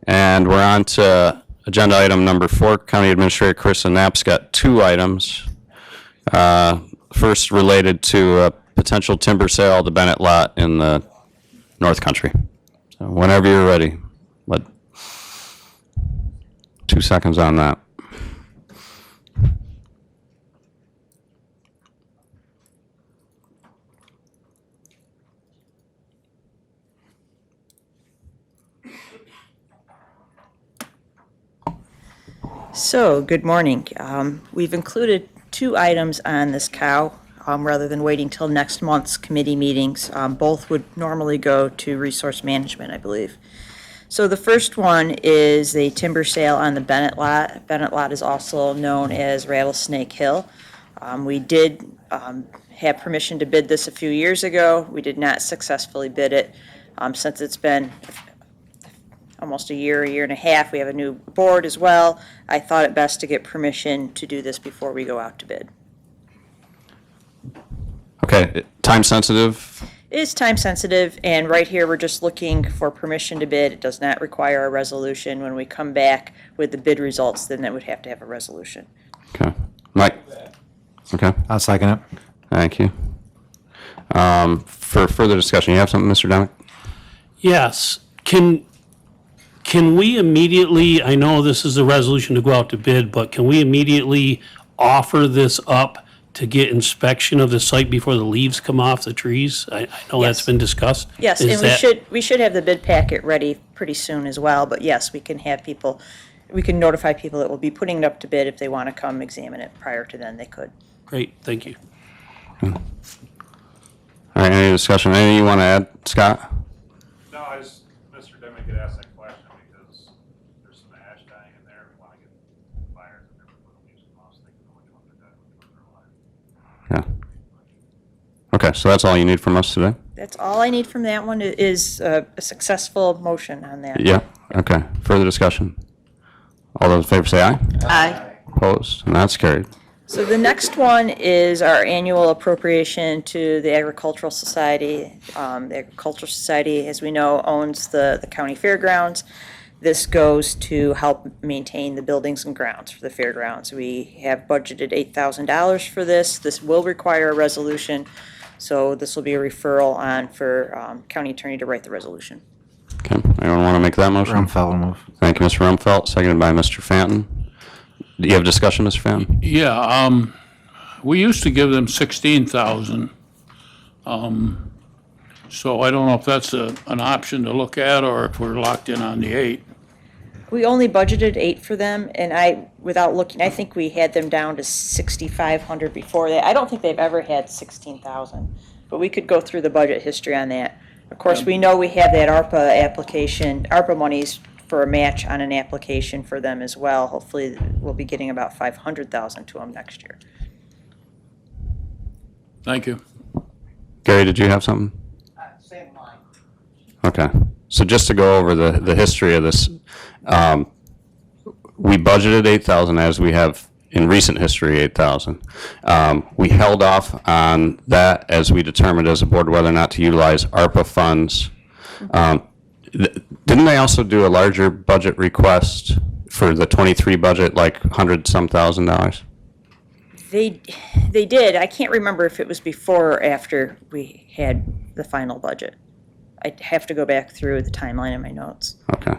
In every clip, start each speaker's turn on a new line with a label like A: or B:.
A: And we're on to agenda item number 4. County Administrator Carissa Knapp's got 2 items. First related to a potential timber sale of the Bennett lot in the North Country. So whenever you're ready, 2 seconds on that.
B: So, good morning. We've included 2 items on this cow, rather than waiting till next month's committee meetings. Both would normally go to Resource Management, I believe. So the first one is a timber sale on the Bennett lot. Bennett lot is also known as Rattlesnake Hill. We did have permission to bid this a few years ago. We did not successfully bid it. Since it's been almost a year and a half, we have a new board as well. I thought it best to get permission to do this before we go out to bid.
A: Okay, time sensitive?
B: It is time sensitive, and right here, we're just looking for permission to bid. It does not require a resolution. When we come back with the bid results, then it would have to have a resolution.
A: Okay. Mike? Okay,
C: I'll second it.
A: thank you. For further discussion, you have something, Mr. Demick?
D: Yes. Can we immediately, I know this is a resolution to go out to bid, but can we immediately offer this up to get inspection of the site before the leaves come off the trees? I know that's
B: Yes.
D: been discussed.
B: Yes,
D: Is
B: and
D: that-
B: we should have the bid packet ready pretty soon as well, but yes, we can notify people that will be putting it up to bid. If they want to come examine it prior to then, they could.
D: Great, thank you.
A: All right, any discussion? Anything you want to add, Scott?
E: No, Mr. Demick had asked that question because there's some ash dying in there. We want to get fires and everyone will use them off so they can know which ones are dead, which ones are alive.
A: Yeah. Okay, so that's all you need from us today?
B: That's all I need from that one is a successful motion on that.
A: Yeah, okay. Further discussion? All those in favor say aye.
B: Aye.
A: Opposed? And that's carried.
B: So the next one is our annual appropriation to the Agricultural Society. The Agricultural Society, as we know, owns the county fairgrounds. This goes to help maintain the buildings and grounds for the fairgrounds. We have budgeted $8,000 for this. This will require a resolution, so this will be a referral on for county attorney to write the resolution.
A: Okay, anyone want to make that motion?
C: Rumpfeld will move.
A: Thank you, Mr. Rumfeld, seconded by Mr. Fanton. Do you have discussion, Mr. Fanton?
F: Yeah, we used to give them 16,000. So I don't know if that's an option to look at or if we're locked in on the 8.
B: We only budgeted 8 for them, and without looking, I think we had them down to 6,500 before that. I don't think they've ever had 16,000, but we could go through the budget history on that. Of course, we know we have that ARPA application, ARPA monies for a match on an application for them as well. Hopefully, we'll be getting about 500,000 to them next year.
F: Thank you.
A: Gary, did you have something?
G: Same line.
A: Okay, so just to go over the history of this, we budgeted 8,000 as we have in recent history 8,000. We held off on that as we determined as a board whether or not to utilize ARPA funds. Didn't they also do a larger budget request for the 23 budget, like $100-some thousand?
B: They did. I can't remember if it was before or after we had the final budget. I'd have to go back through the timeline in my notes.
A: Okay.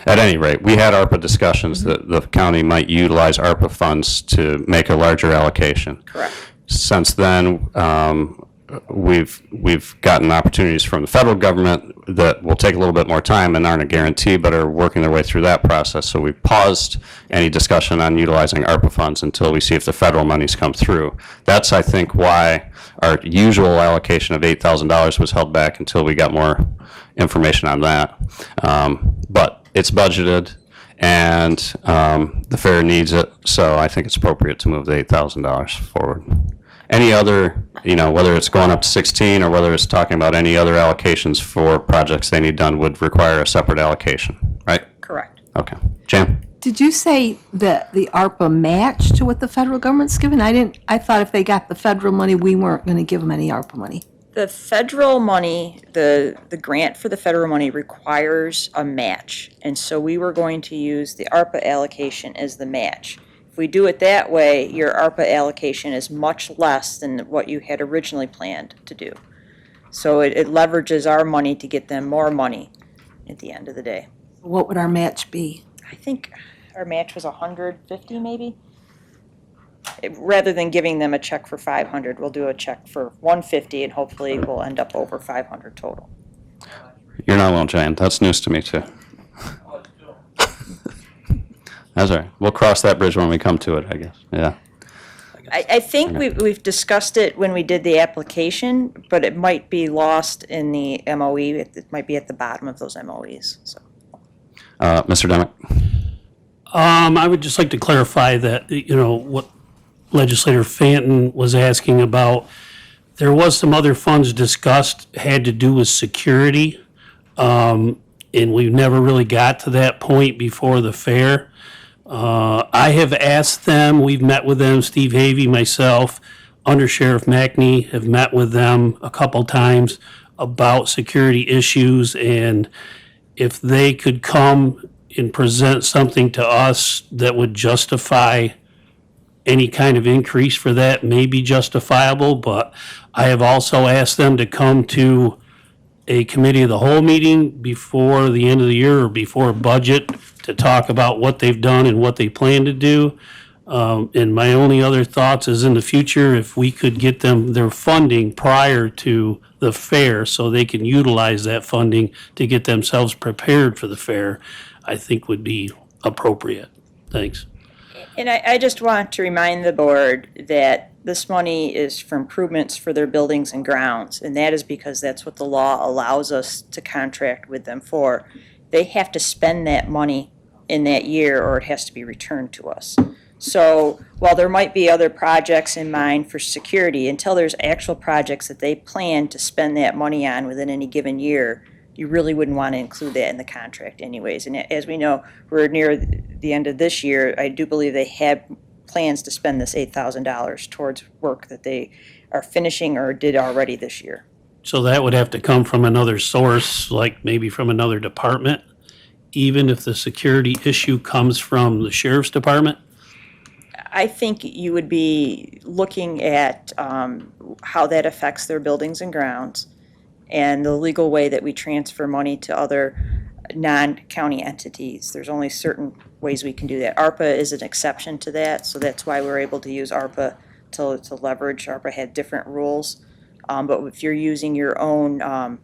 A: At any rate, we had ARPA discussions that the county might utilize ARPA funds to make a larger allocation.
B: Correct.
A: Since then, we've gotten opportunities from the federal government that will take a little bit more time and aren't a guarantee, but are working their way through that process. So we paused any discussion on utilizing ARPA funds until we see if the federal monies come through. That's, I think, why our usual allocation of $8,000 was held back until we got more information on that. But it's budgeted, and the fair needs it, so I think it's appropriate to move the $8,000 forward. Any other, whether it's going up to 16 or whether it's talking about any other allocations for projects they need done would require a separate allocation, right?
B: Correct.
A: Okay. Jan?
G: Did you say that the ARPA matched to what the federal government's given? I thought if they got the federal money, we weren't going to give them any ARPA money.
B: The federal money, the grant for the federal money requires a match. And so we were going to use the ARPA allocation as the match. If we do it that way, your ARPA allocation is much less than what you had originally planned to do. So it leverages our money to get them more money at the end of the day.
G: What would our match be?
B: I think our match was 150 maybe. Rather than giving them a check for 500, we'll do a check for 150 and hopefully we'll end up over 500 total.
A: You're not alone, Jan. That's news to me, too. That's all right. We'll cross that bridge when we come to it, I guess. Yeah.
B: I think we've discussed it when we did the application, but it might be lost in the MOE. It might be at the bottom of those MOEs, so.
A: Mr. Demick?
D: I would just like to clarify that, what Legislator Fanton was asking about, there was some other funds discussed, had to do with security, and we never really got to that point before the fair. I have asked them, we've met with them, Steve Havey, myself, Under Sheriff Mackney have met with them a couple times about security issues, and if they could come and present something to us that would justify any kind of increase for that may be justifiable, but I have also asked them to come to a committee of the whole meeting before the end of the year or before budget to talk about what they've done and what they plan to do. And my only other thoughts is in the future, if we could get them their funding prior to the fair so they can utilize that funding to get themselves prepared for the fair, I think would be appropriate. Thanks.
B: And I just want to remind the board that this money is for improvements for their buildings and grounds, and that is because that's what the law allows us to contract with them for. They have to spend that money in that year or it has to be returned to us. So while there might be other projects in mind for security, until there's actual projects that they plan to spend that money on within any given year, you really wouldn't want to include that in the contract anyways. And as we know, we're near the end of this year. I do believe they had plans to spend this $8,000 towards work that they are finishing or did already this year.
D: So that would have to come from another source, like maybe from another department, even if the security issue comes from the sheriff's department?
B: I think you would be looking at how that affects their buildings and grounds and the legal way that we transfer money to other non-county entities. There's only certain ways we can do that. ARPA is an exception to that, so that's why we're able to use ARPA to leverage. ARPA had different rules, but if you're using your own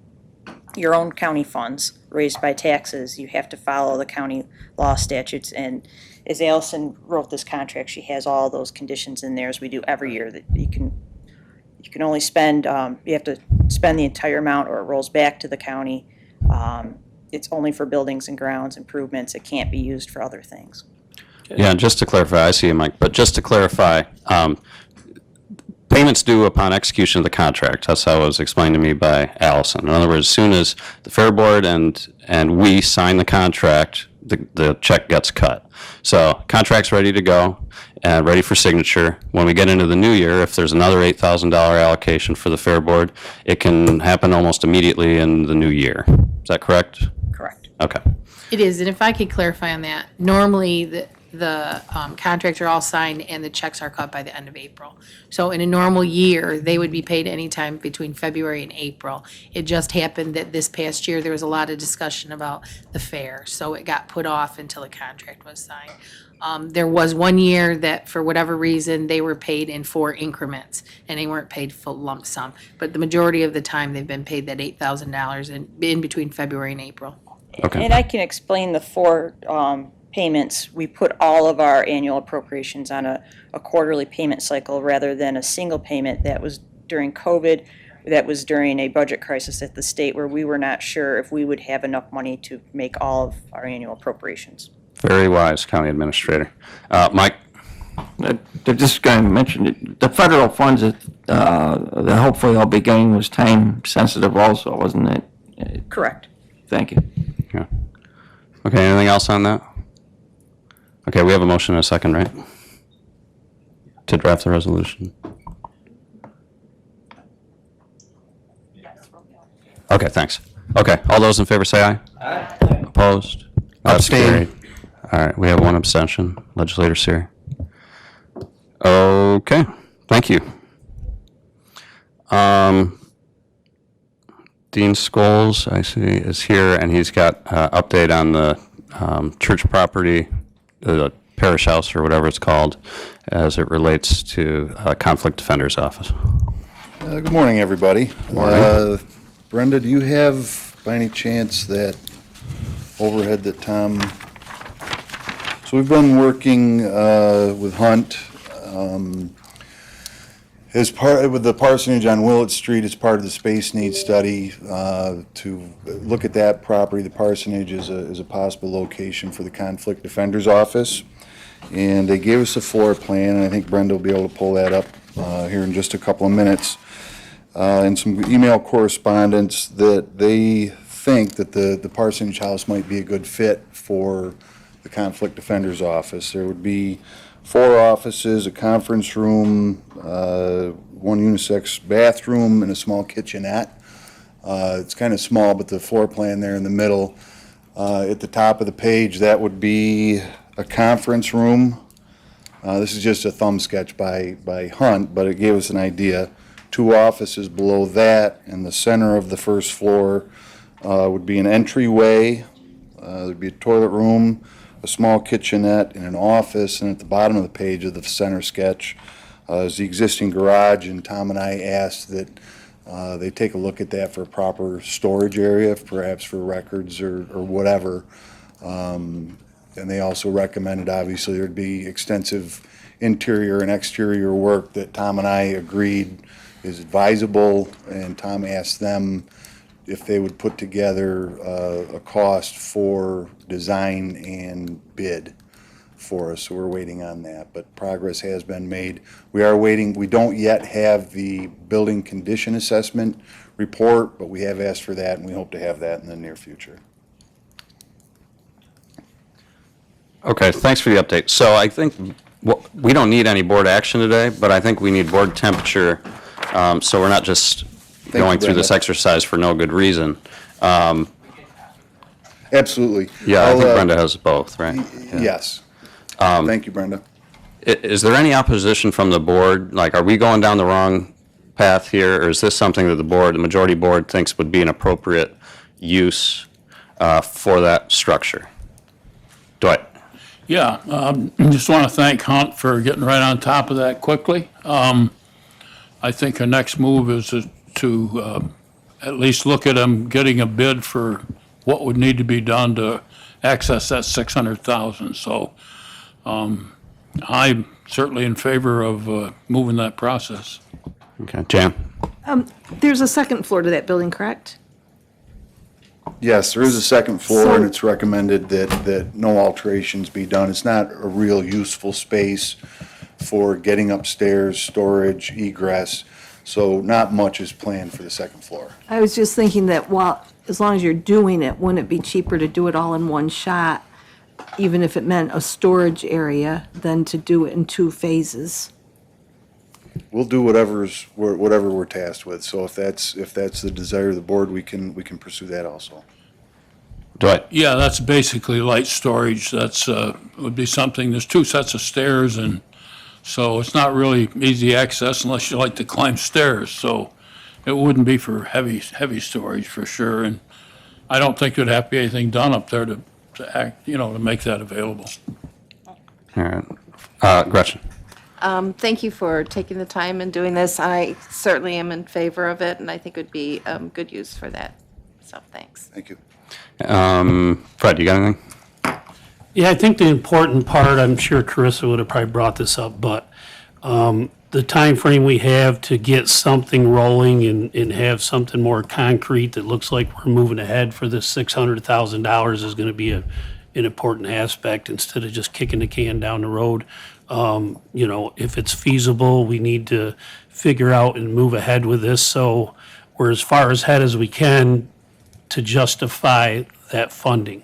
B: county funds raised by taxes, you have to follow the county law statutes. And as Allison wrote this contract, she has all those conditions in there, as we do every year, that you can only spend, you have to spend the entire amount or it rolls back to the county. It's only for buildings and grounds improvements. It can't be used for other things.
A: Yeah, just to clarify, I see you, Mike, but just to clarify, payments due upon execution of the contract. That's how it was explained to me by Allison. In other words, as soon as the Fair Board and we sign the contract, the check gets cut. So contract's ready to go and ready for signature. When we get into the new year, if there's another $8,000 allocation for the Fair Board, it can happen almost immediately in the new year. Is that correct?
B: Correct.
A: Okay.
C: It is, and if I could clarify on that, normally the contracts are all signed and the checks are cut by the end of April. So in a normal year, they would be paid anytime between February and April. It just happened that this past year, there was a lot of discussion about the fair, so it got put off until the contract was signed. There was one year that, for whatever reason, they were paid in 4 increments, and they weren't paid full lump sum. But the majority of the time, they've been paid that $8,000 in between February and April.
A: Okay.
B: And I can explain the 4 payments. We put all of our annual appropriations on a quarterly payment cycle rather than a single payment. That was during COVID. That was during a budget crisis at the state where we were not sure if we would have enough money to make all of our annual appropriations.
A: Very wise, County Administrator. Mike?
H: They're just going to mention it. The federal funds that hopefully I'll be getting was time sensitive also, wasn't it?
B: Correct.
H: Thank you.
A: Yeah. Okay, anything else on that? Okay, we have a motion and a second, right? To draft the resolution. Okay, thanks. Okay, all those in favor say aye. Aye. Opposed? That's
H: Abstain.
A: carried. All right, we have one abstention. Legislator Seary. Okay, thank you. Dean Scholes, I see, is here, and he's got update on the church property, the parish house or whatever it's called, as it relates to Conflict Defender's Office.
I: Good morning, everybody. Brenda, do you have, by any chance, that overhead that Tom... So we've been working with Hunt as part, with the parsonage on Willett Street as part of the space needs study to look at that property. The parsonage is a possible location for the Conflict Defender's Office. And they gave us a floor plan, and I think Brenda will be able to pull that up here in just a couple of minutes. And some email correspondence that they think that the parsonage house might be a good fit for the Conflict Defender's Office. There would be 4 offices, a conference room, one unisex bathroom, and a small kitchenette. It's kind of small, but the floor plan there in the middle, at the top of the page, that would be a conference room. This is just a thumb sketch by Hunt, but it gave us an idea. 2 offices below that, and the center of the first floor would be an entryway. There'd be a toilet room, a small kitchenette, and an office. And at the bottom of the page of the center sketch is the existing garage. And Tom and I asked that they take a look at that for a proper storage area, perhaps for records or whatever. And they also recommended, obviously, there'd be extensive interior and exterior work that Tom and I agreed is advisable, and Tom asked them if they would put together a cost for design and bid for us. So we're waiting on that, but progress has been made. We are waiting. We don't yet have the building condition assessment report, but we have asked for that, and we hope to have that in the near future.
A: Okay, thanks for the update. So I think we don't need any board action today, but I think we need board temperature, so we're not just going through this
I: Brenda.
A: exercise for no good reason.
I: Absolutely.
A: Yeah, I
I: I'll,
A: think Brenda has both, right? Yeah.
I: Yes. Thank you, Brenda.
A: Is there any opposition from the board? Like, are we going down the wrong path here, or is this something that the majority board thinks would be an appropriate use for that structure? Dwight?
F: Yeah, just want to thank Hunt for getting right on top of that quickly. I think our next move is to at least look at them getting a bid for what would need to be done to access that 600,000. So I'm certainly in favor of moving that process.
A: Okay, Jan?
G: There's a second floor to that building, correct?
I: Yes, there is a second floor, and
G: So-
I: it's recommended that no alterations be done. It's not a real useful space for getting upstairs, storage, egress, so not much is planned for the second floor.
G: I was just thinking that as long as you're doing it, wouldn't it be cheaper to do it all in one shot, even if it meant a storage area, than to do it in 2 phases?
I: We'll do whatever we're tasked with, so if that's the desire of the board, we can pursue that also.
A: Dwight?
F: Yeah, that's basically light storage. That's, would be something, there's 2 sets of stairs, and so it's not really easy access unless you like to climb stairs. So it wouldn't be for heavy storage for sure. And I don't think there'd have to be anything done up there to act, to make that available.
A: All right. Gretchen?
J: Thank you for taking the time and doing this. I certainly am in favor of it, and I think it would be good use for that. So thanks.
I: Thank you.
A: Fred, you got anything?
D: Yeah, I think the important part, I'm sure Carissa would have probably brought this up, but the time frame we have to get something rolling and have something more concrete that looks like we're moving ahead for this $600,000 is going to be an important aspect instead of just kicking the can down the road. If it's feasible, we need to figure out and move ahead with this. So we're as far ahead as we can to justify that funding.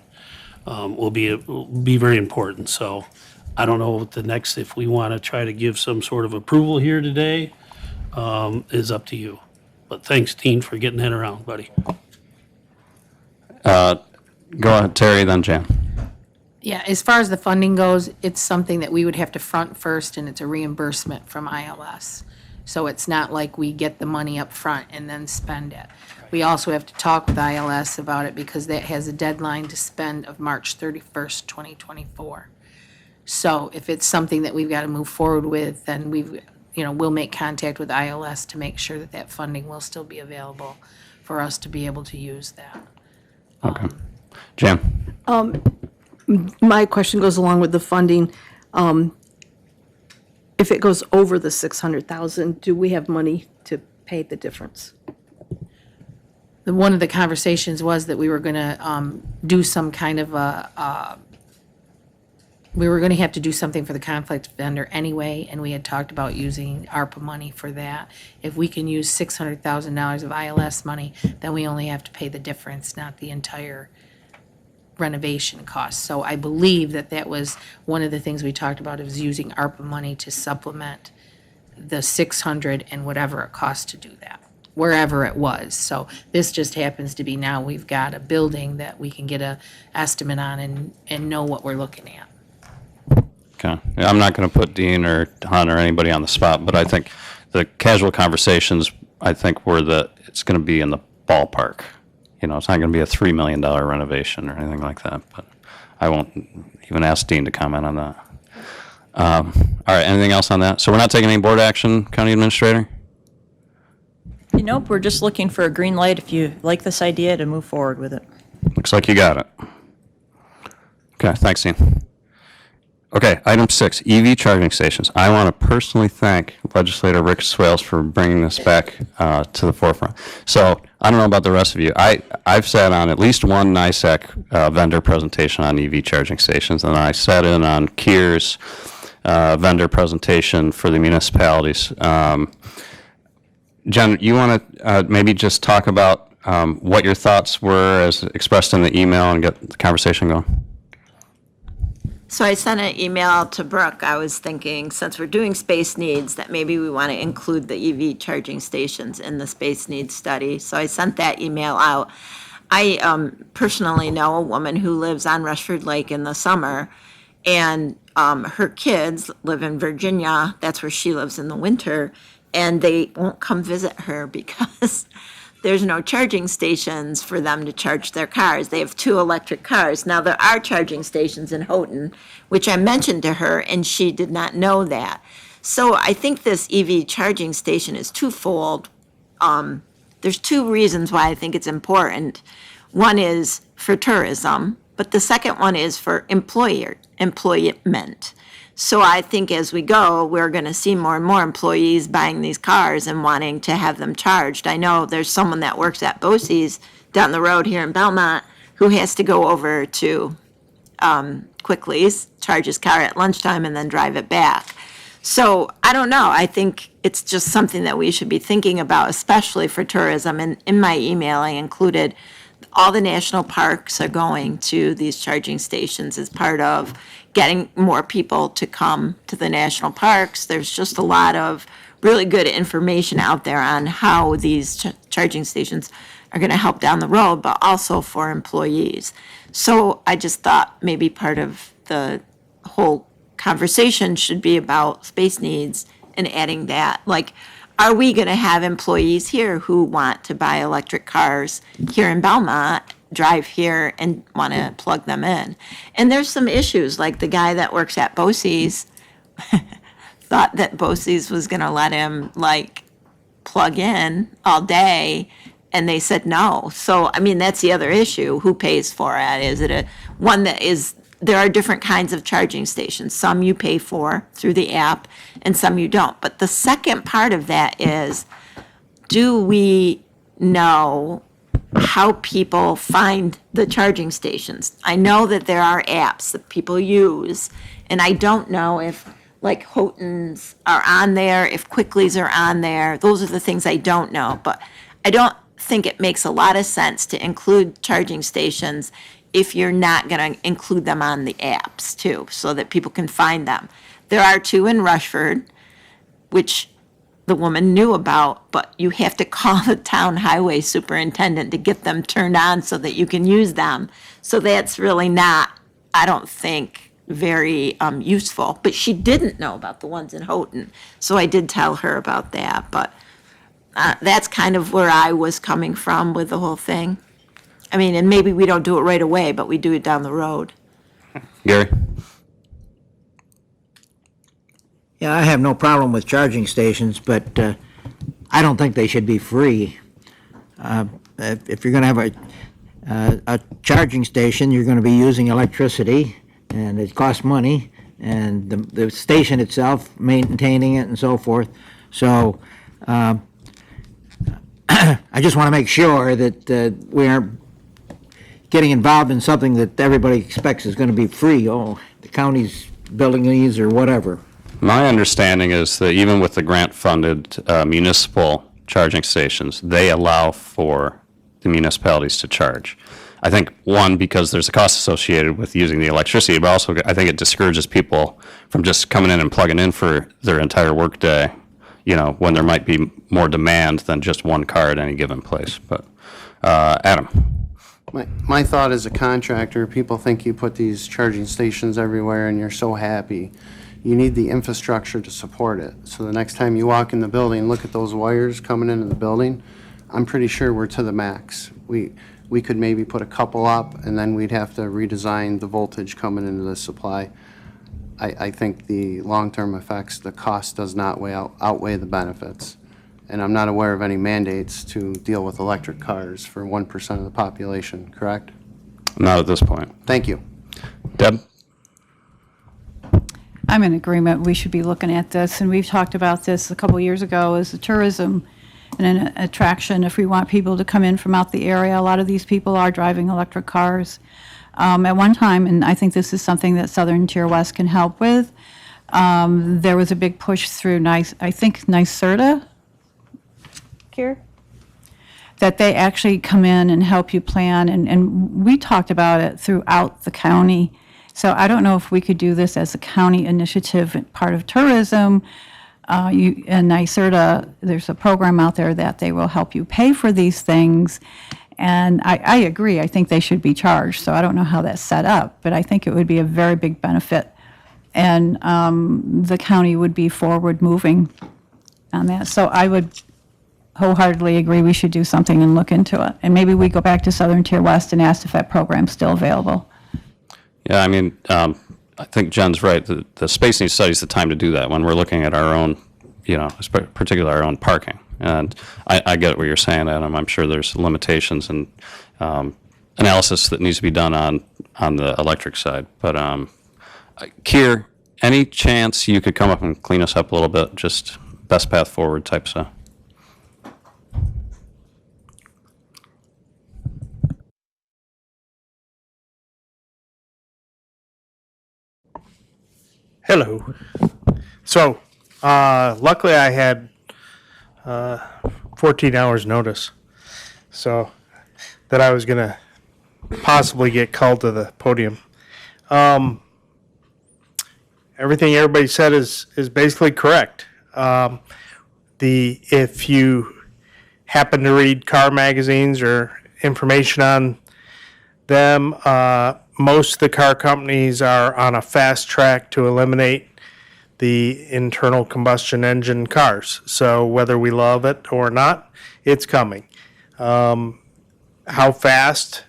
D: Will be very important. So I don't know what the next, if we want to try to give some sort of approval here today, is up to you. But thanks, Dean, for getting that around, buddy.
A: Go ahead, Terry, then Jan.
C: Yeah, as far as the funding goes, it's something that we would have to front first, and it's a reimbursement from ILS. So it's not like we get the money up front and then spend it. We also have to talk with ILS about it because that has a deadline to spend of March 31st, 2024. So if it's something that we've got to move forward with, then we'll make contact with ILS to make sure that that funding will still be available for us to be able to use that.
A: Okay. Jan?
G: My question goes along with the funding. If it goes over the 600,000, do we have money to pay the difference?
C: One of the conversations was that we were going to do some kind of we were going to have to do something for the conflict vendor anyway, and we had talked about using ARPA money for that. If we can use $600,000 of ILS money, then we only have to pay the difference, not the entire renovation cost. So I believe that was one of the things we talked about, is using ARPA money to supplement the 600 and whatever it costs to do that, wherever it was. So this just happens to be now we've got a building that we can get a estimate on and know what we're looking at.
A: Okay. I'm not going to put Dean or Hunt or anybody on the spot, but I think the casual conversations, I think, were that it's going to be in the ballpark. It's not going to be a $3 million renovation or anything like that, but I won't even ask Dean to comment on that. All right, anything else on that? So we're not taking any board action, County Administrator?
B: Nope, we're just looking for a green light if you like this idea to move forward with it.
A: Looks like you got it. Okay, thanks, Dean. Okay, item 6, EV charging stations. I want to personally thank Legislator Rick Swales for bringing this back to the forefront. So I don't know about the rest of you. I've sat on at least one NISAC vendor presentation on EV charging stations, and I sat in on Keir's vendor presentation for the municipalities. Jen, you want to maybe just talk about what your thoughts were as expressed in the email and get the conversation going?
K: So I sent an email to Brooke. I was thinking, since we're doing space needs, that maybe we want to include the EV charging stations in the space needs study. So I sent that email out. I personally know a woman who lives on Rushford Lake in the summer, and her kids live in Virginia. That's where she lives in the winter, and they won't come visit her because there's no charging stations for them to charge their cars. They have 2 electric cars. Now, there are charging stations in Houghton, which I mentioned to her, and she did not know that. So I think this EV charging station is twofold. There's 2 reasons why I think it's important. One is for tourism, but the second one is for employment. So I think as we go, we're going to see more and more employees buying these cars and wanting to have them charged. I know there's someone that works at Bosse's down the road here in Belmont who has to go over to Quickly's, charge his car at lunchtime, and then drive it back. So I don't know. I think it's just something that we should be thinking about, especially for tourism. And in my email, I included all the national parks are going to these charging stations as part of getting more people to come to the national parks. There's just a lot of really good information out there on how these charging stations are going to help down the road, but also for employees. So I just thought maybe part of the whole conversation should be about space needs and adding that. Like, are we going to have employees here who want to buy electric cars here in Belmont, drive here, and want to plug them in? And there's some issues, like the guy that works at Bosse's thought that Bosse's was going to let him, like, plug in all day, and they said no. So, I mean, that's the other issue. Who pays for it? Is it one that is... There are different kinds of charging stations. Some you pay for through the app, and some you don't. But the second part of that is, do we know how people find the charging stations? I know that there are apps that people use, and I don't know if, like, Houghton's are on there, if Quickly's are on there. Those are the things I don't know. But I don't think it makes a lot of sense to include charging stations if you're not going to include them on the apps too, so that people can find them. There are 2 in Rushford, which the woman knew about, but you have to call the town highway superintendent to get them turned on so that you can use them. So that's really not, I don't think, very useful. But she didn't know about the ones in Houghton, so I did tell her about that. But that's kind of where I was coming from with the whole thing. I mean, and maybe we don't do it right away, but we do it down the road.
A: Gary?
L: Yeah, I have no problem with charging stations, but I don't think they should be free. If you're going to have a charging station, you're going to be using electricity, and it costs money, and the station itself, maintaining it and so forth. So I just want to make sure that we aren't getting involved in something that everybody expects is going to be free. Oh, the county's building these or whatever.
A: My understanding is that even with the grant-funded municipal charging stations, they allow for the municipalities to charge. I think, one, because there's a cost associated with using the electricity, but also I think it discourages people from just coming in and plugging in for their entire workday, you know, when there might be more demand than just one car at any given place. But, Adam?
M: My thought as a contractor, people think you put these charging stations everywhere and you're so happy. You need the infrastructure to support it. So the next time you walk in the building, look at those wires coming into the building, I'm pretty sure we're to the max. We could maybe put a couple up, and then we'd have to redesign the voltage coming into the supply. I think the long-term effects, the cost does not outweigh the benefits. And I'm not aware of any mandates to deal with electric cars for 1% of the population, correct?
A: Not at this point.
M: Thank you.
A: Deb?
N: I'm in agreement. We should be looking at this, and we've talked about this a couple years ago as a tourism and an attraction. If we want people to come in from out the area, a lot of these people are driving electric cars. At one time, and I think this is something that Southern Tier West can help with, there was a big push through NYSERDA, that they actually come in and help you plan, and we talked about it throughout the county. So I don't know if we could do this as a county initiative, part of tourism. And NYSERDA, there's a program out there that they will help you pay for these things. And I agree, I think they should be charged. So I don't know how that's set up, but I think it would be a very big benefit. And the county would be forward moving on that. So I would wholeheartedly agree we should do something and look into it. And maybe we go back to Southern Tier West and ask if that program's still available.
A: Yeah, I mean, I think Jen's right. The space needs study is the time to do that when we're looking at our own, you know, particularly our own parking. And I get what you're saying, Adam. I'm sure there's limitations and analysis that needs to be done on the electric side. But Keir, any chance you could come up and clean us up a little bit, just best path forward type stuff?
O: Hello. So, luckily I had 14 hours notice, so that I was going to possibly get called to the podium. Everything everybody said is basically correct. If you happen to read car magazines or information on them, most of the car companies are on a fast track to eliminate the internal combustion engine cars. So whether we love it or not, it's coming. How fast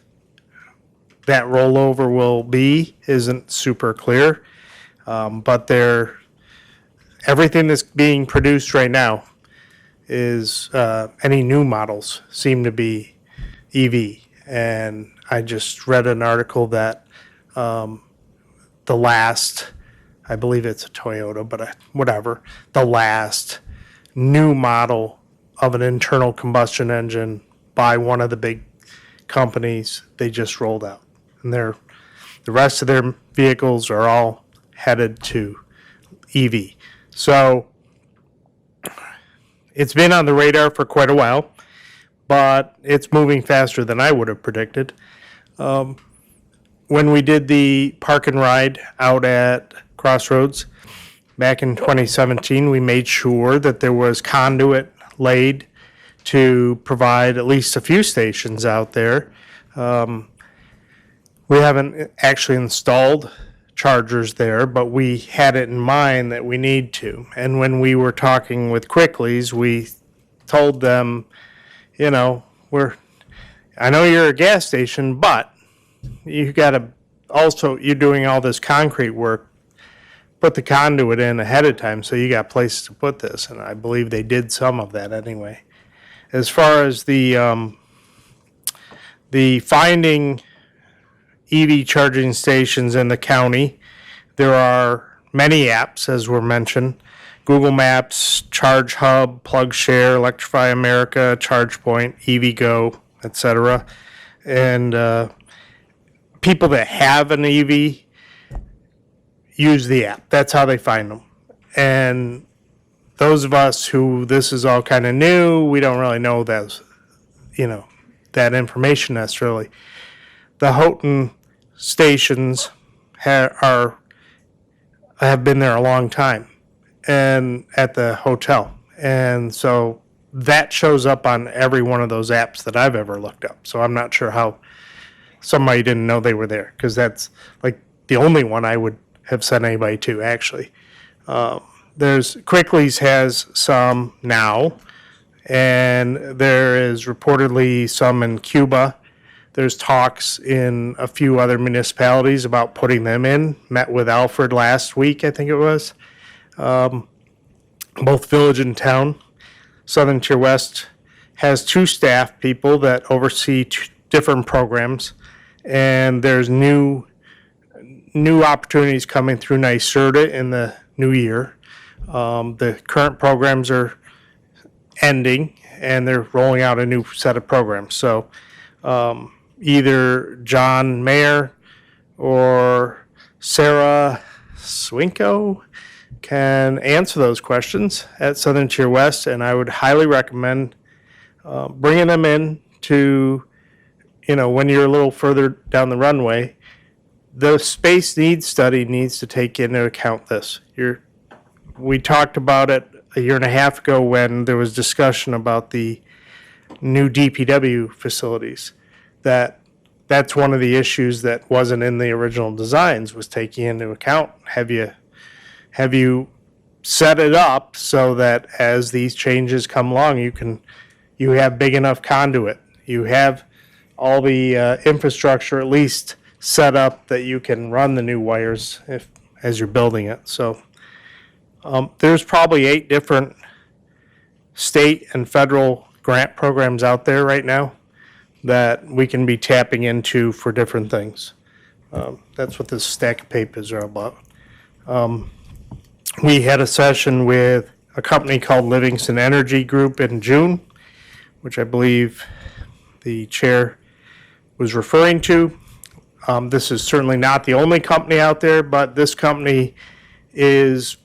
O: that rollover will be isn't super clear, but everything that's being produced right now is any new models seem to be EV. And I just read an article that the last, I believe it's a Toyota, but whatever, the last new model of an internal combustion engine by one of the big companies, they just rolled out. And the rest of their vehicles are all headed to EV. So it's been on the radar for quite a while, but it's moving faster than I would have predicted. When we did the park and ride out at Crossroads, back in 2017, we made sure that there was conduit laid to provide at least a few stations out there. We haven't actually installed chargers there, but we had it in mind that we need to. And when we were talking with Quickley's, we told them, you know, I know you're a gas station, but you got to also, you're doing all this concrete work, put the conduit in ahead of time so you got places to put this. And I believe they did some of that anyway. As far as the finding EV charging stations in the county, there are many apps, as were mentioned. Google Maps, Charge Hub, PlugShare, Electrify America, ChargePoint, EVgo, etc. And people that have an EV use the app. That's how they find them. And those of us who this is all kind of new, we don't really know that, that information necessarily. The Houghton stations have been there a long time, and at the hotel, and so that shows up on every one of those apps that I've ever looked up. So I'm not sure how somebody didn't know they were there, because that's like the only one I would have sent anybody to, actually. There's Quickley's has some now, and there is reportedly some in Cuba. There's talks in a few other municipalities about putting them in. Met with Alfred last week, I think it was. Both village and town. Southern Tier West has 2 staff people that oversee different programs, and there's new opportunities coming through NYSERDA in the new year. The current programs are ending, and they're rolling out a new set of programs. So either John Mayer or Sarah Swinko can answer those questions at Southern Tier West, and I would highly recommend bringing them in to, when you're a little further down the runway. The space needs study needs to take into account this. We talked about it a year and a half ago when there was discussion about the new DPW facilities. That's one of the issues that wasn't in the original designs, was taking into account. Have you set it up so that as these changes come along, you have big enough conduit, you have all the infrastructure at least set up that you can run the new wires as you're building it. So there's probably 8 different state and federal grant programs out there right now that we can be tapping into for different things. That's what this stack of papers are about. We had a session with a company called Livingston Energy Group in June, which I believe the chair was referring to. This is certainly not the only company out there, but this company is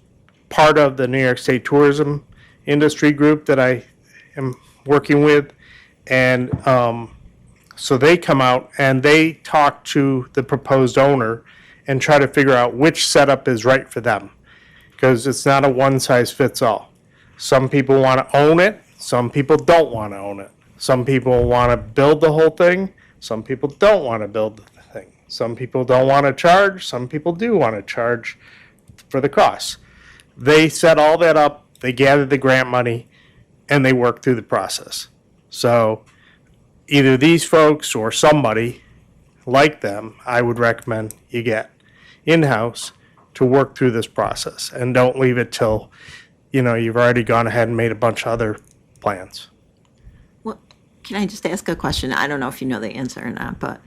O: part of the New York State Tourism Industry Group that I am working with. And so they come out and they talk to the proposed owner and try to figure out which setup is right for them, because it's not a one-size-fits-all. Some people want to own it, some people don't want to own it. Some people want to build the whole thing, some people don't want to build the thing. Some people don't want to charge, some people do want to charge for the costs. They set all that up, they gather the grant money, and they work through the process. So either these folks or somebody like them, I would recommend you get in-house to work through this process, and don't leave it till, you've already gone ahead and made a bunch of other plans.
K: Well, can I just ask a question? I don't know if you know the answer or not, but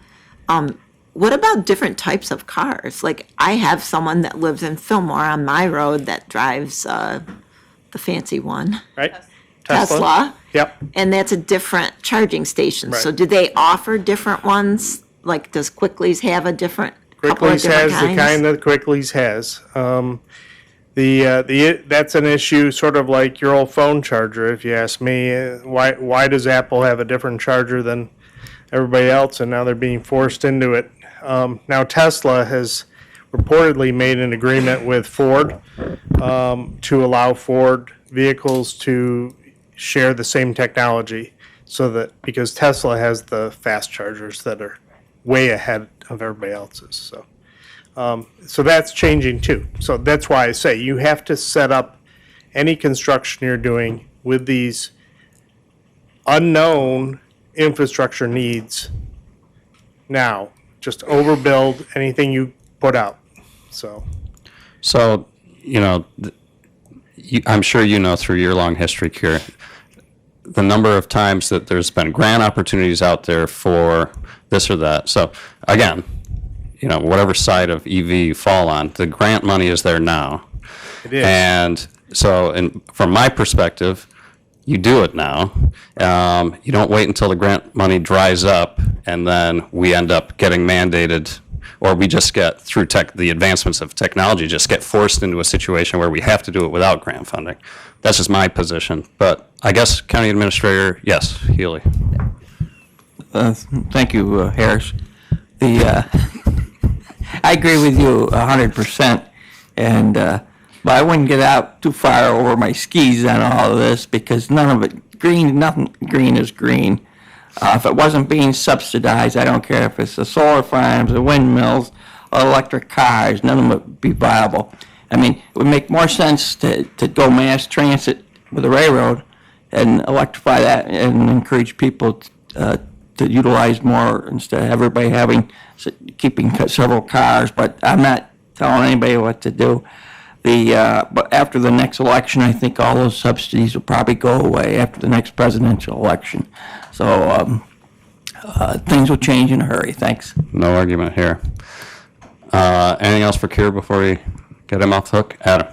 K: what about different types of cars? Like, I have someone that lives in Fillmore on my road that drives the fancy one.
O: Right?
K: Tesla.
O: Yep.
K: And that's a different charging station. So
O: Right.
K: do they offer different ones? Like, does Quickley's have a different, couple of
O: Quickley's
K: different
O: has the kind that Quickley's has. That's an issue, sort of like your old phone charger, if you ask me. Why does Apple have a different charger than everybody else, and now they're being forced into it? Now Tesla has reportedly made an agreement with Ford to allow Ford vehicles to share the same technology, so that, because Tesla has the fast chargers that are way ahead of everybody else's, so that's changing too. So that's why I say you have to set up any construction you're doing with these unknown infrastructure needs now. Just overbuild anything you put out, so.
A: So, I'm sure you know through your long history, Kier, the number of times that there's been grant opportunities out there for this or that. So again, whatever side of EV you fall on, the grant money is there now.
O: It is.
A: And so, from my perspective, you do it now. You don't wait until the grant money dries up and then we end up getting mandated, or we just get, through the advancements of technology, just get forced into a situation where we have to do it without grant funding. That's just my position. But I guess County Administrator, yes, Healy.
H: Thank you, Harris. I agree with you 100%, and but I wouldn't get out too far over my skis on all of this, because nothing green is green. If it wasn't being subsidized, I don't care if it's the solar farms, the windmills, or electric cars, none of them would be viable. I mean, it would make more sense to go mass transit with the railroad and electrify that and encourage people to utilize more, instead of everybody keeping several cars. But I'm not telling anybody what to do. But after the next election, I think all those subsidies will probably go away after the next presidential election. So things will change in a hurry. Thanks.
A: No argument here. Anything else for Kier before we get him off the hook? Adam?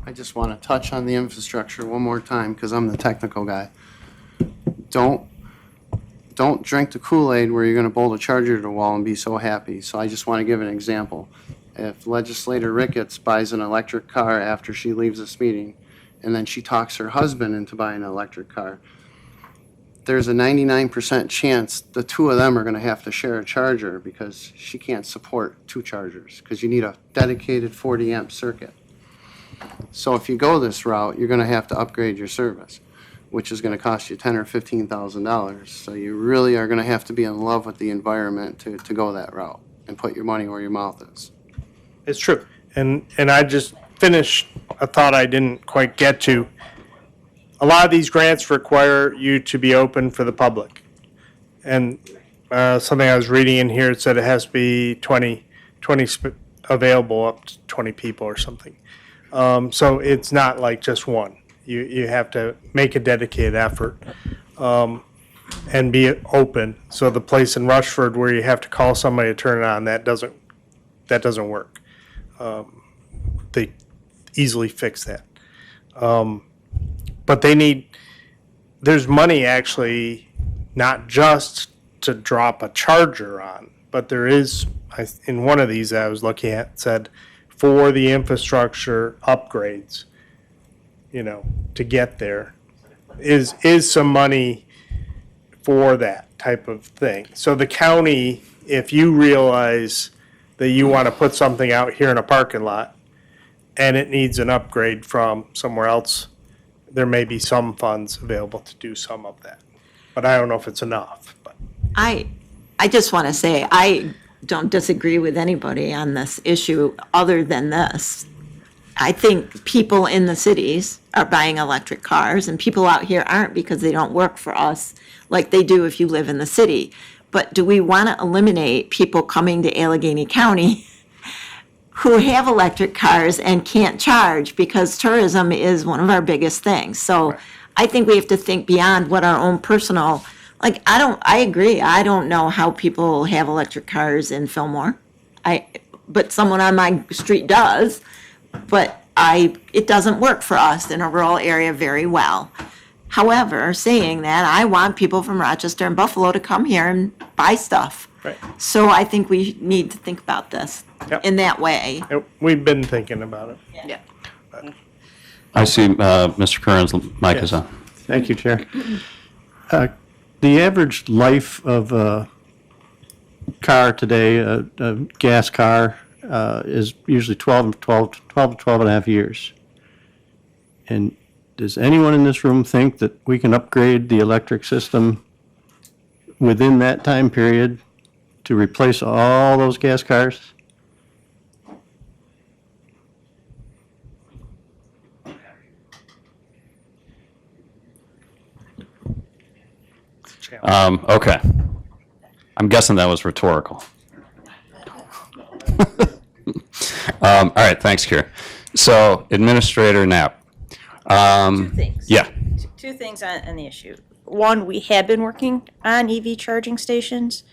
M: I just want to touch on the infrastructure one more time, because I'm the technical guy. Don't drink the Kool-Aid where you're going to bolt a charger to the wall and be so happy. So I just want to give an example. If Legislator Ricketts buys an electric car after she leaves this meeting, and then she talks her husband into buying an electric car, there's a 99% chance the two of them are going to have to share a charger, because she can't support two chargers, because you need a dedicated 40 amp circuit. So if you go this route, you're going to have to upgrade your service, which is going to cost you $10,000 or $15,000. So you really are going to have to be in love with the environment to go that route and put your money where your mouth is.
O: It's true. And I just finished a thought I didn't quite get to. A lot of these grants require you to be open for the public. And something I was reading in here, it said it has to be 20 available, up to 20 people or something. So it's not like just one. You have to make a dedicated effort and be open. So the place in Rushford where you have to call somebody to turn it on, that doesn't work. They easily fix that. But there's money actually, not just to drop a charger on, but there is, in one of these that I was looking at, said for the infrastructure upgrades, to get there, is some money for that type of thing. So the county, if you realize that you want to put something out here in a parking lot and it needs an upgrade from somewhere else, there may be some funds available to do some of that. But I don't know if it's enough. But
K: I just want to say, I don't disagree with anybody on this issue other than this. I think people in the cities are buying electric cars, and people out here aren't, because they don't work for us like they do if you live in the city. But do we want to eliminate people coming to Allegheny County who have electric cars and can't charge, because tourism is one of our biggest things? So I think we have to think beyond what our own personal, I agree. I don't know how people have electric cars in Fillmore. But someone on my street does. But it doesn't work for us in a rural area very well. However, saying that, I want people from Rochester and Buffalo to come here and buy stuff.
O: Right.
K: So I think we need to think about this
O: Yep.
K: in that way.
O: we've been thinking about it.
K: Yeah.
A: I see Mr. Curran's mic is on.
P: Thank you, Chair. The average life of a car today, a gas car, is usually 12 to 12 and a half years. And does anyone in this room think that we can upgrade the electric system within that time period to replace all those gas cars?
A: Okay. I'm guessing that was rhetorical. All right, thanks, Kier. So, Administrator Knapp.
B: Two things.
A: Yeah.
B: Two things on the issue. One, we have been working on EV charging stations.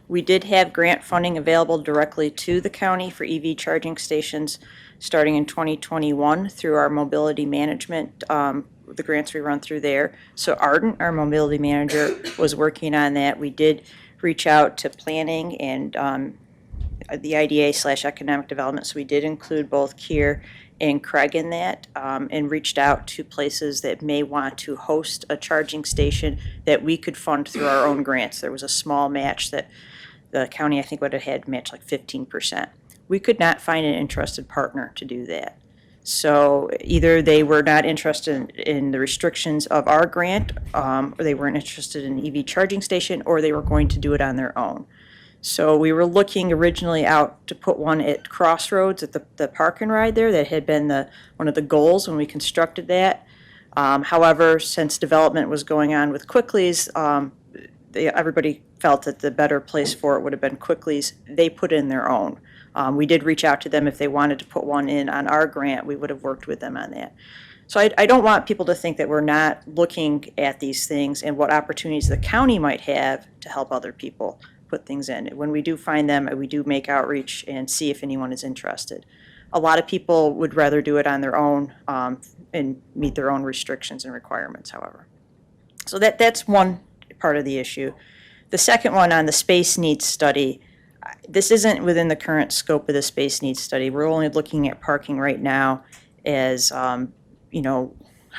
B: We did have grant funding available directly to the county for EV charging stations starting in 2021 through our mobility management, the grants we run through there. So Ardent, our mobility manager, was working on that. We did reach out to planning and the IDA/economic development. So we did include both Kier and Craig in that, and reached out to places that may want to host a charging station that we could fund through our own grants. There was a small match that the county, I think, would have had matched like 15%. We could not find an interested partner to do that. So either they were not interested in the restrictions of our grant, or they weren't interested in EV charging station, or they were going to do it on their own. So we were looking originally out to put one at Crossroads at the park and ride there. That had been one of the goals when we constructed that. However, since development was going on with Quickly's, everybody felt that the better place for it would have been Quickly's. They put in their own. We did reach out to them if they wanted to put one in on our grant. We would have worked with them on that. So I don't want people to think that we're not looking at these things and what opportunities the county might have to help other people put things in. When we do find them, we do make outreach and see if anyone is interested. A lot of people would rather do it on their own and meet their own restrictions and requirements, however. So that's one part of the issue. The second one on the space needs study, this isn't within the current scope of the space needs study. We're only looking at parking right now as, how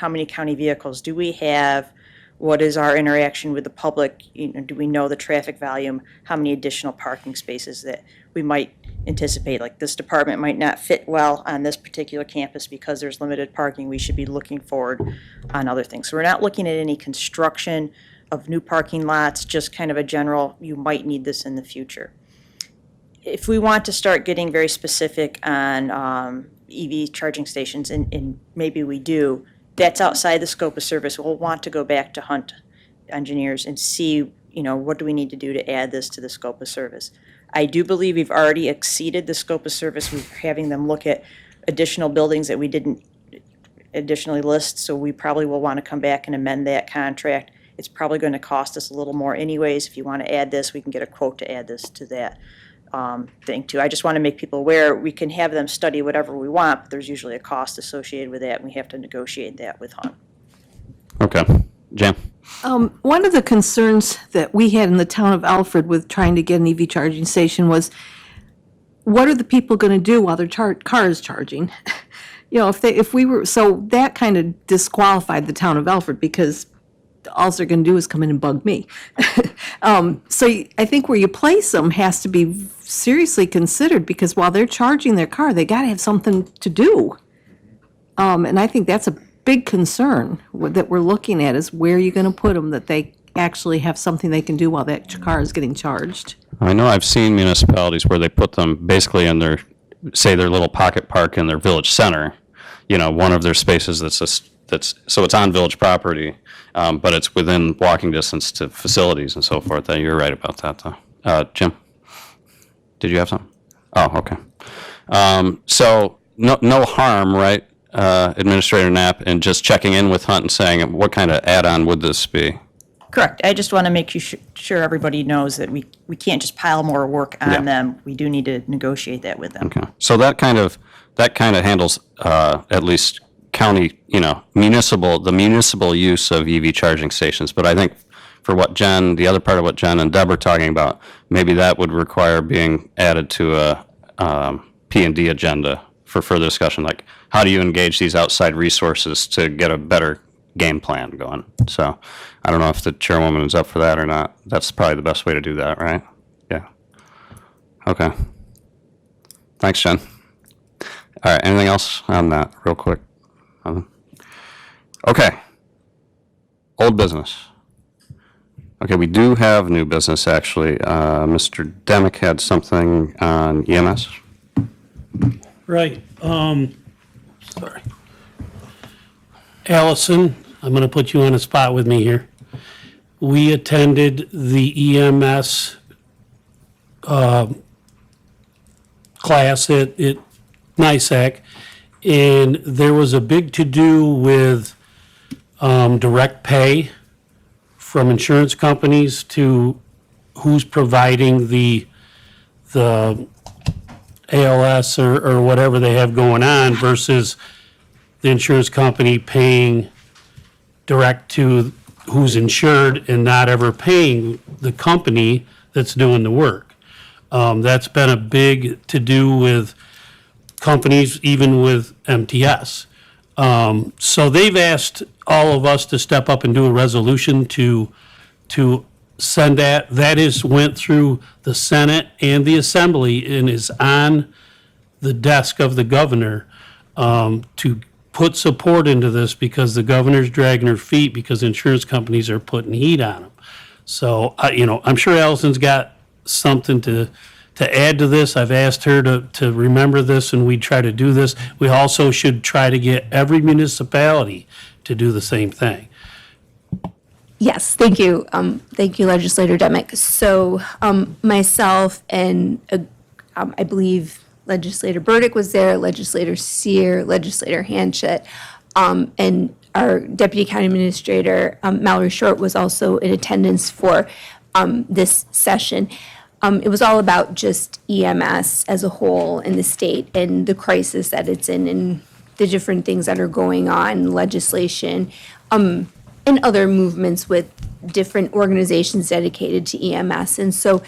B: many county vehicles do we have? What is our interaction with the public? Do we know the traffic volume? How many additional parking spaces that we might anticipate? Like this department might not fit well on this particular campus because there's limited parking. We should be looking forward on other things. So we're not looking at any construction of new parking lots, just kind of a general, you might need this in the future. If we want to start getting very specific on EV charging stations, and maybe we do, that's outside the scope of service. We'll want to go back to Hunt engineers and see, what do we need to do to add this to the scope of service. I do believe we've already exceeded the scope of service. We're having them look at additional buildings that we didn't additionally list, so we probably will want to come back and amend that contract. It's probably going to cost us a little more anyways. If you want to add this, we can get a quote to add this to that thing too. I just want to make people aware, we can have them study whatever we want, but there's usually a cost associated with that, and we have to negotiate that with Hunt.
A: Okay. Jan?
G: One of the concerns that we had in the town of Alfred with trying to get an EV charging station was, what are the people going to do while their car is charging? So that kind of disqualified the town of Alfred because all they're going to do is come in and bug me. So I think where you place them has to be seriously considered, because while they're charging their car, they got to have something to do. And I think that's a big concern that we're looking at, is where you're going to put them, that they actually have something they can do while that car is getting charged.
A: I know I've seen municipalities where they put them basically in their little pocket park in their village center, one of their spaces so it's on village property, but it's within walking distance to facilities and so forth. You're right about that, though. Jim, did you have something? Oh, okay. So no harm, right, Administrator Knapp, in just checking in with Hunt and saying, what kind of add-on would this be?
B: Correct. I just want to make sure everybody knows that we can't just pile more work on them. We do need to negotiate that with them.
A: Okay. So that kind of handles at least county, the municipal use of EV charging stations. But I think for the other part of what Jen and Deb are talking about, maybe that would require being added to a P&D agenda for further discussion, like how do you engage these outside resources to get a better game plan going. So I don't know if the chairwoman is up for that or not. That's probably the best way to do that, right? Yeah. Okay. Thanks, Jen. All right, anything else on that, real quick? Okay. Old business. Okay, we do have new business, actually. Mr. Demick had something on EMS.
D: Right, sorry. Allison, I'm gonna put you on a spot with me here. We attended the EMS, class at NISAC, and there was a big to-do with, direct pay from insurance companies to who's providing the ALS or whatever they have going on versus the insurance company paying direct to who's insured and not ever paying the company that's doing the work. That's been a big to-do with companies, even with MTS. So they've asked all of us to step up and do a resolution to send that. That went through the Senate and the Assembly and is on the desk of the governor to put support into this because the governor's dragging her feet because insurance companies are putting heat on them. So, I'm sure Allison's got something to add to this. I've asked her to remember this, and we try to do this. We also should try to get every municipality to do the same thing.
Q: Yes, thank you. Thank you, Legislator Demick. So myself and I believe Legislator Burdick was there, Legislator Sear, Legislator Hanchett, and our Deputy County Administrator, Mallory Short, was also in attendance for this session. It was all about just EMS as a whole in the state and the crisis that it's in and the different things that are going on, legislation, and other movements with different organizations dedicated to EMS. And so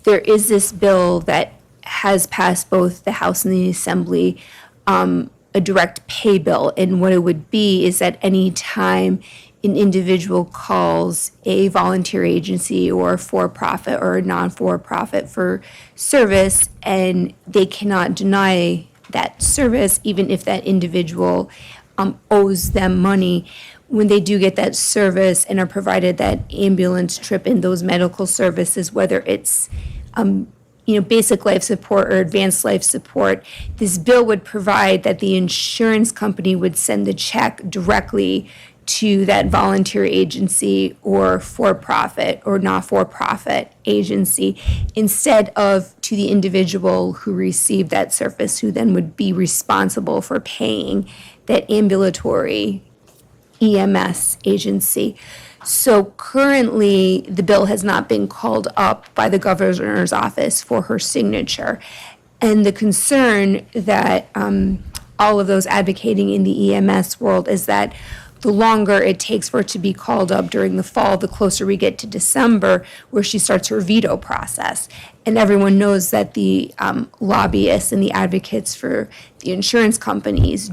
Q: there is this bill that has passed both the House and the Assembly, a direct pay bill. And what it would be is that any time an individual calls a volunteer agency or a for-profit or a non-for-profit for service, and they cannot deny that service, even if that individual owes them money, when they do get that service and are provided that ambulance trip and those medical services, whether it's basic life support or advanced life support, this bill would provide that the insurance company would send the check directly to that volunteer agency or for-profit or not-for-profit agency instead of to the individual who received that service, who then would be responsible for paying that ambulatory EMS agency. So currently, the bill has not been called up by the governor's office for her signature. And the concern that all of those advocating in the EMS world is that the longer it takes for it to be called up during the fall, the closer we get to December, where she starts her veto process. And everyone knows that the lobbyists and the advocates for the insurance companies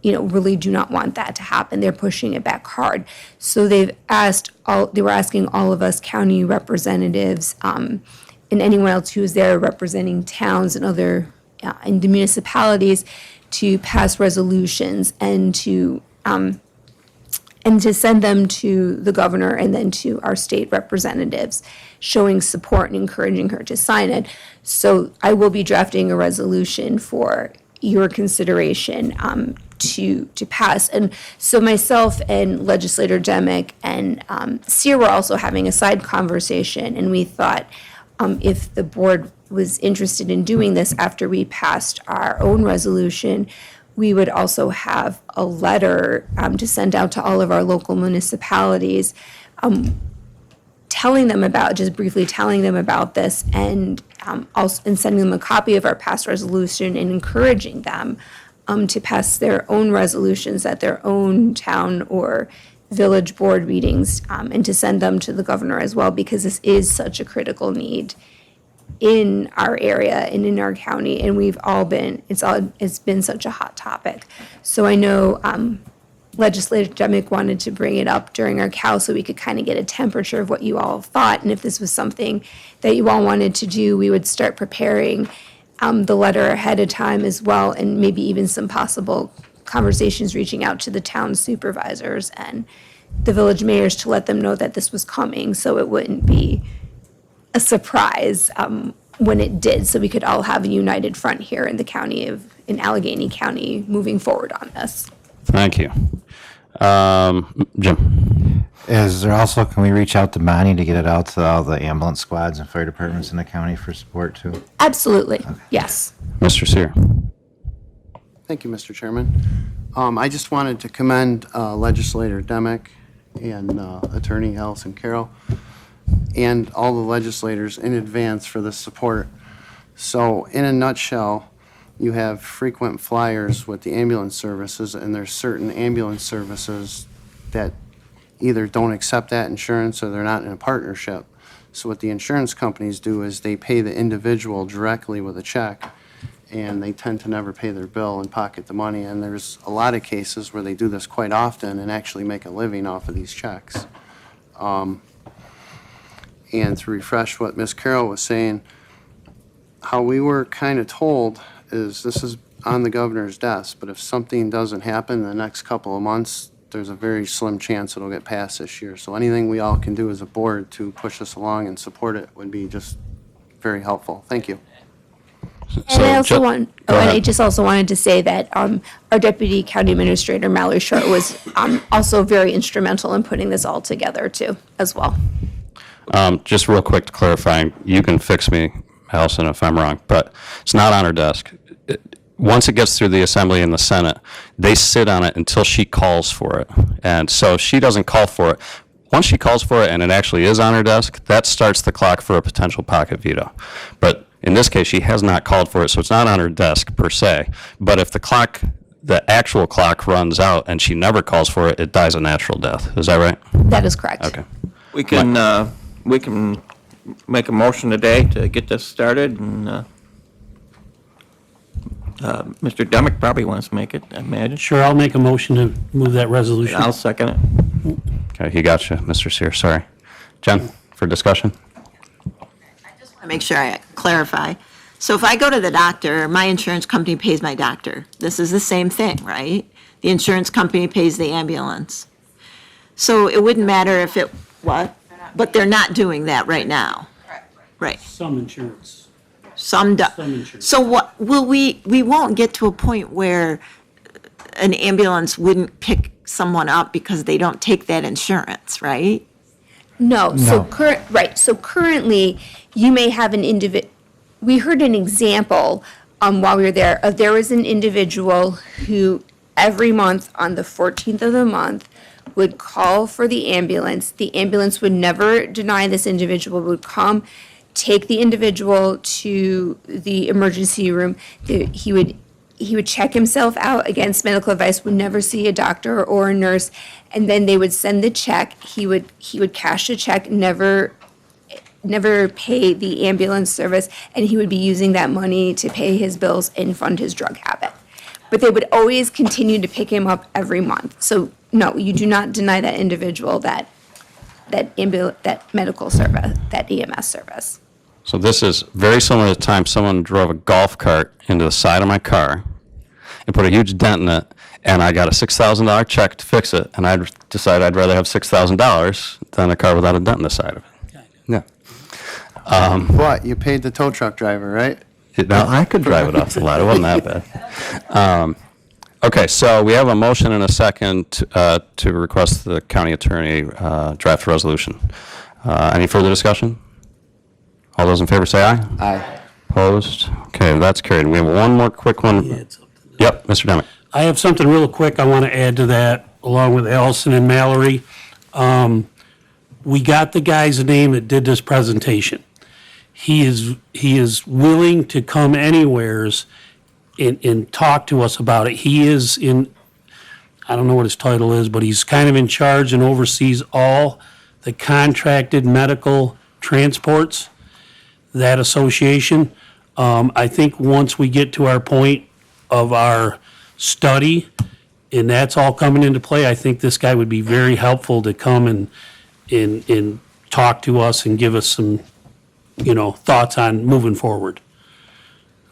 Q: really do not want that to happen. They're pushing it back hard. So they were asking all of us county representatives and anyone else who is there representing towns and other in the municipalities to pass resolutions and to send them to the governor and then to our state representatives, showing support and encouraging her to sign it. So I will be drafting a resolution for your consideration to pass. And so myself and Legislator Demick and Sear were also having a side conversation, and we thought if the board was interested in doing this after we passed our own resolution, we would also have a letter to send out to all of our local municipalities briefly telling them about this, and sending them a copy of our past resolution and encouraging them to pass their own resolutions at their own town or village board meetings, and to send them to the governor as well, because this is such a critical need in our area and in our county, and it's been such a hot topic. So I know Legislator Demick wanted to bring it up during our COW so we could kind of get a temperature of what you all thought, and if this was something that you all wanted to do, we would start preparing the letter ahead of time as well, and maybe even some possible conversations reaching out to the town supervisors and the village mayors to let them know that this was coming, so it wouldn't be a surprise when it did, so we could all have a united front here in the county in Allegheny County moving forward on this.
A: Thank you. Jim?
R: Is there also, can we reach out to Bonnie to get it out to all the ambulance squads and fire departments in the county for support too?
Q: Absolutely, yes.
A: Mr. Sear?
M: Thank you, Mr. Chairman. I just wanted to commend Legislator Demick and Attorney Allison Carroll and all the legislators in advance for this support. So in a nutshell, you have frequent flyers with the ambulance services, and there's certain ambulance services that either don't accept that insurance or they're not in a partnership. So what the insurance companies do is they pay the individual directly with a check, and they tend to never pay their bill and pocket the money. And there's a lot of cases where they do this quite often and actually make a living off of these checks. And to refresh what Ms. Carroll was saying, how we were kind of told is this is on the governor's desk, but if something doesn't happen in the next couple of months, there's a very slim chance it'll get passed this year. So anything we all can do as a board to push this along and support it would be just very helpful. Thank you.
Q: And I also
A: Go
Q: and I
A: ahead.
Q: just also wanted to say that our Deputy County Administrator, Mallory Short, was also very instrumental in putting this all together too, as well.
A: Just real quick to clarify, you can fix me, Allison, if I'm wrong, but it's not on her desk. Once it gets through the Assembly and the Senate, they sit on it until she calls for it. And so if she doesn't call for it, once she calls for it and it actually is on her desk, that starts the clock for a potential pocket veto. But in this case, she has not called for it, so it's not on her desk per se. But if the actual clock runs out and she never calls for it, it dies a natural death. Is that right?
Q: That is correct.
A: Okay.
H: We can make a motion today to get this started, and Mr. Demick probably wants to make it, I imagine.
D: Sure, I'll make a motion to move that resolution.
H: I'll second it.
A: Okay, he got you, Mr. Sear, sorry. Jen, for discussion?
K: To make sure I clarify. So if I go to the doctor, my insurance company pays my doctor. This is the same thing, right? The insurance company pays the ambulance. So it wouldn't matter if it, what? But they're not doing that right now. Right.
D: Some insurance.
K: Some do.
D: Some insurance.
K: So what, we won't get to a point where an ambulance wouldn't pick someone up because they don't take that insurance, right?
Q: No, so so currently, you may have an we heard an example, while we were there, there was an individual who every month on the 14th of the month would call for the ambulance. The ambulance would never deny this individual, would come, take the individual to the emergency room. He would check himself out against medical advice, would never see a doctor or a nurse, and then they would send the check. He would cash the check, never pay the ambulance service, and he would be using that money to pay his bills and fund his drug habit. But they would always continue to pick him up every month. So no, you do not deny that individual that medical service, that EMS service.
A: So this is very similar to the time someone drove a golf cart into the side of my car and put a huge dent in it, and I got a $6,000 check to fix it, and I decided I'd rather have $6,000 than a car without a dent in the side of it. Yeah.
M: What, you paid the tow truck driver, right?
A: Now, I could drive it off the lot. It wasn't that bad. Okay, so we have a motion and a second to request the county attorney draft resolution. Any further discussion? All those in favor say aye.
M: Aye.
A: Opposed? Okay, that's carried. We have one more quick one. Yep, Mr. Demick.
D: I have something real quick I want to add to that, along with Allison and Mallory. We got the guy's name that did this presentation. He is willing to come anywheres and talk to us about it. He is I don't know what his title is, but he's kind of in charge and oversees all the contracted medical transports, that association. I think once we get to our point of our study, and that's all coming into play, I think this guy would be very helpful to come and talk to us and give us some, thoughts on moving forward.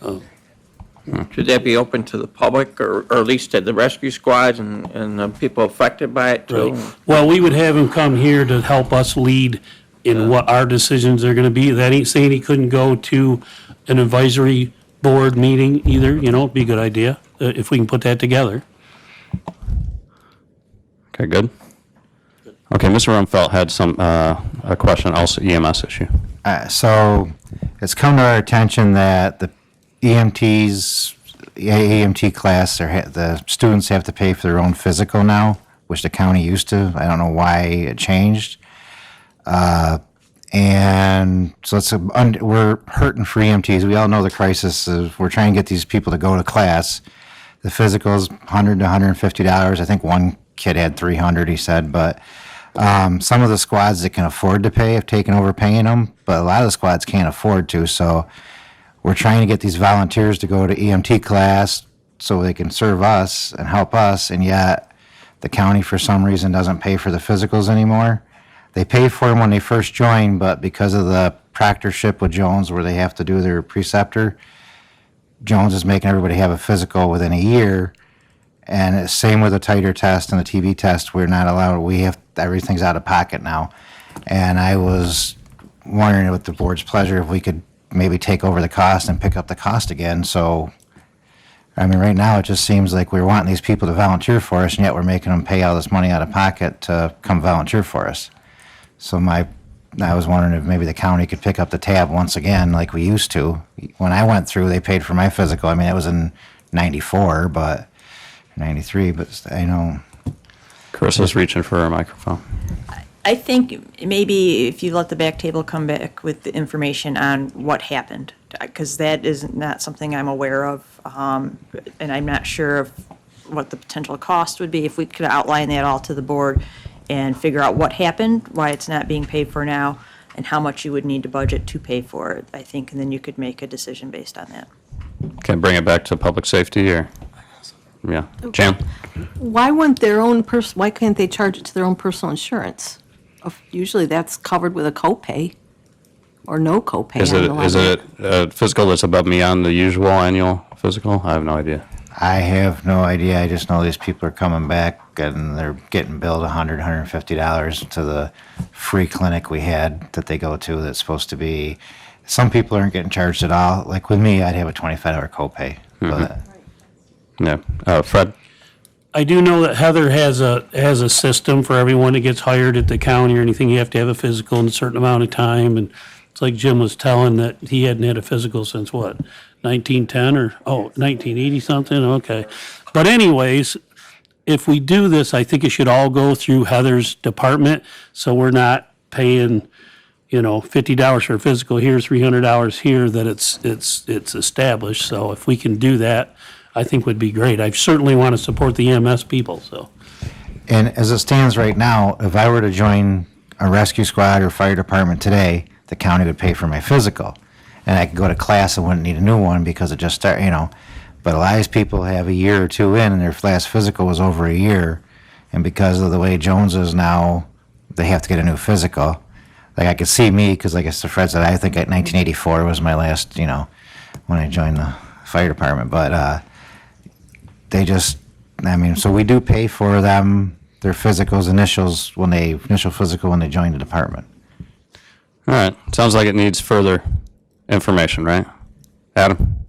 H: Should that be open to the public or at least to the rescue squads and the people affected by it too?
D: Right. Well, we would have him come here to help us lead in what our decisions are gonna be. That ain't saying he couldn't go to an advisory board meeting either, it'd be a good idea, if we can put that together.
A: Okay, good. Okay, Mr. Rumfeld had a question, also EMS issue.
R: So it's come to our attention that the EMT class, the students have to pay for their own physical now, which the county used to. I don't know why it changed. And so we're hurting for EMTs. We all know the crisis is we're trying to get these people to go to class. The physical's $100 to $150. I think one kid had $300, he said, but some of the squads that can afford to pay have taken over paying them, but a lot of the squads can't afford to. So we're trying to get these volunteers to go to EMT class so they can serve us and help us, and yet the county for some reason doesn't pay for the physicals anymore. They pay for them when they first join, but because of the proctorship with Jones where they have to do their preceptor, Jones is making everybody have a physical within a year. And it's same with the titer test and the TB test. We're not allowed, everything's out of pocket now. And I was wondering with the board's pleasure if we could maybe take over the cost and pick up the cost again. So, I mean, right now it just seems like we're wanting these people to volunteer for us, and yet we're making them pay all this money out of pocket to come volunteer for us. So I was wondering if maybe the county could pick up the tab once again like we used to. When I went through, they paid for my physical. I mean, it was in 94, but 93, but I know.
A: Chris is reaching for a microphone.
B: I think maybe if you let the back table come back with the information on what happened, because that is not something I'm aware of, and I'm not sure of what the potential cost would be, if we could outline that all to the board and figure out what happened, why it's not being paid for now, and how much you would need to budget to pay for it, I think, and then you could make a decision based on that.
A: Can I bring it back to public safety, or? Yeah, Jan?
G: Why can't they charge it to their own personal insurance? Usually that's covered with a copay or no copay.
A: Is it a physical that's above and beyond the usual annual physical? I have no idea.
R: I have no idea. I just know these people are coming back and they're getting billed $100, $150 to the free clinic we had that they go to that's supposed to be, some people aren't getting charged at all. Like with me, I'd have a $25 copay. But
A: Yeah. Fred?
D: I do know that Heather has a system for everyone that gets hired at the county or anything. You have to have a physical in a certain amount of time. And it's like Jim was telling that he hadn't had a physical since what, 1910 or, 1980 something? Okay. But anyways, if we do this, I think it should all go through Heather's department. So we're not paying, $50 for a physical here, $300 here, that it's established. So if we can do that, I think would be great. I certainly want to support the EMS people, so.
R: And as it stands right now, if I were to join a rescue squad or fire department today, the county would pay for my physical. And I could go to class and wouldn't need a new one because it just started, But a lot of these people have a year or two in and their last physical was over a year. And because of the way Jones is now, they have to get a new physical. Like I could see me, because like Fred said, I think 1984 was my last, when I joined the fire department. But so we do pay for them, their physicals, initial physical when they join the department.
A: All right. Sounds like it needs further information, right? Adam?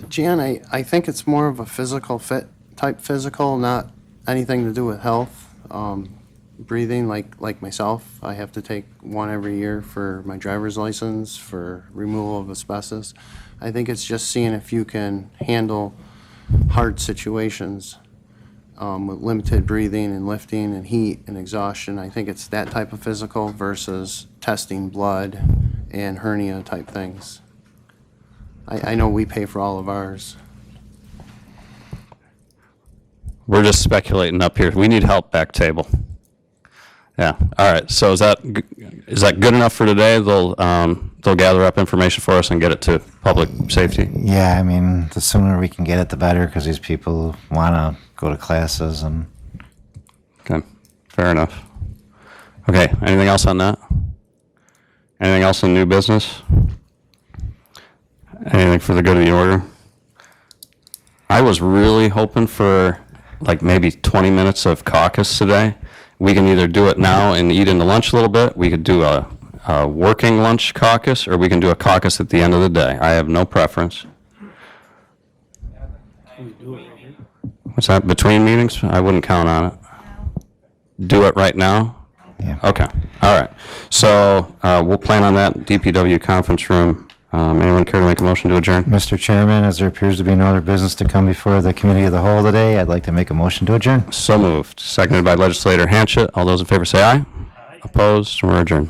M: Jan, I think it's more of a physical fit type physical, not anything to do with health. Breathing, like myself, I have to take one every year for my driver's license for removal of asbestos. I think it's just seeing if you can handle hard situations with limited breathing and lifting and heat and exhaustion. I think it's that type of physical versus testing blood and hernia type things. I know we pay for all of ours.
A: We're just speculating up here. We need help back table. Yeah. All right. So is that good enough for today? They'll gather up information for us and get it to public safety.
R: Yeah, the sooner we can get it, the better, because these people want to go to classes and.
A: Okay. Fair enough. Okay. Anything else on that? Anything else in new business? Anything for the good of the order? I was really hoping for like maybe 20 minutes of caucus today. We can either do it now and eat into lunch a little bit. We could do a working lunch caucus, or we can do a caucus at the end of the day. I have no preference. What's that, between meetings? I wouldn't count on it. Do it right now?
R: Yeah.
A: Okay, all right. So we'll plan on that DPW conference room. Anyone care to make a motion to adjourn?
R: Mr. Chairman, as there appears to be no other business to come before the committee of the whole today, I'd like to make a motion to adjourn.
A: So moved. Seconded by legislator Hanchett. All those in favor say aye. Opposed? We're adjourned.